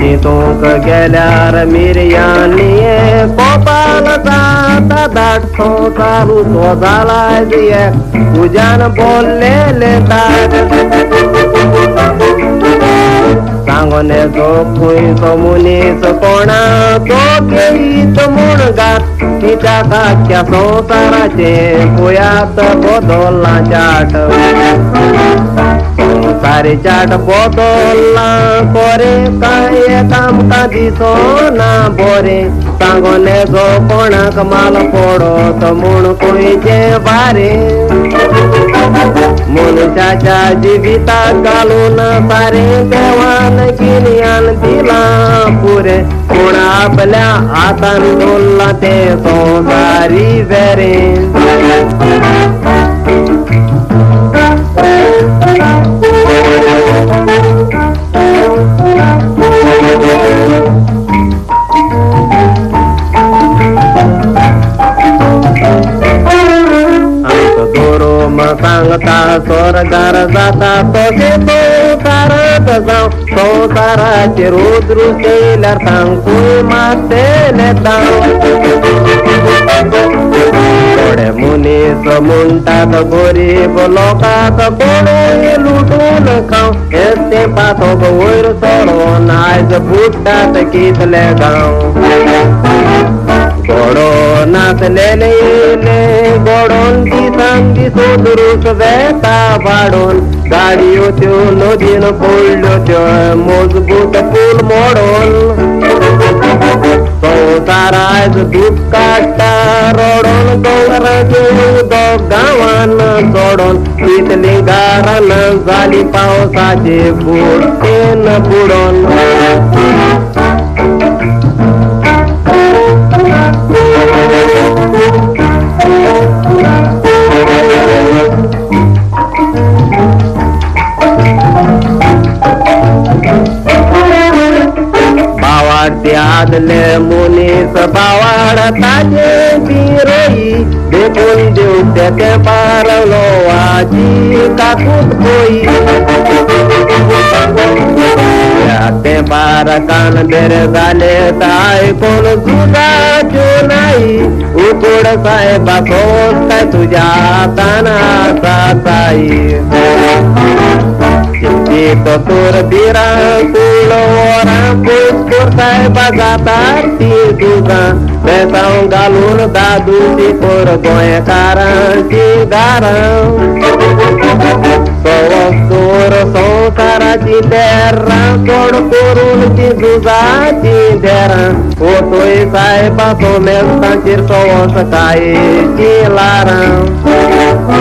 चितूक गेल्यार मिरयानिये कोपाल जाता धाडतो चालू तो जाला जिये तुज्यान बोललेले ताट सांगोने जो खुंयचो मनीस कोणा तो घेयत म्हूण घात तिच्या काख्या संवसाराचे पुयात बदलला चाट संवसारी चाट बदलला कोरे काय आमकां दिसोना बरे सांगोने जो कोणाक माल पडत म्हूण खुंयचे बारे मनशाच्या जिविताक घालून सारे देवान गिन्यान दिला पुरे पूण आपल्या हातान दवरला ते संवसारी वेरे सांगता स्वर्गार जाता तसे संवसारात जाव संवसाराचे रुद्र केल्यार सांगूय मातेले थोडे मनीस म्हणटात गरीब लोकांक कोणूय लुटून खाव ते पाथोक वयर सोडून आयज बुडटात कितले गांव गोडो नाचलेले येले गोडोन दिसान दिसून दुरूस वेता वाडून गाडयो त्यो नदीन पडल्यो त्यो मजबूत पूल मोडून संवसार आयज दूख काडटा रडोन दोंगराचे उदक गांवान सोडून तितली गारान जाली पावसाची बुडटेन बुडोन आदले मनीस बावाड ताजे बिरोई देखून दिवते ते पारलो वाजी काकूत कोई ते बारकान बेर जाले ताय कोण तुझा नाही उकोड साहेबा कोण काय तुझ्या हाताना साई तो तोर बिरा कुळ वरा पुष्पूर साहेबा जाता ती तुका बेसाव घालून दादूची पोर गोंयकारांची दारां सवस्तोर संवसाराची देरां सोड करून ती तुझाची देरां ओतोय साहेबा तो मेस्तांचेर सवस कायेची लारां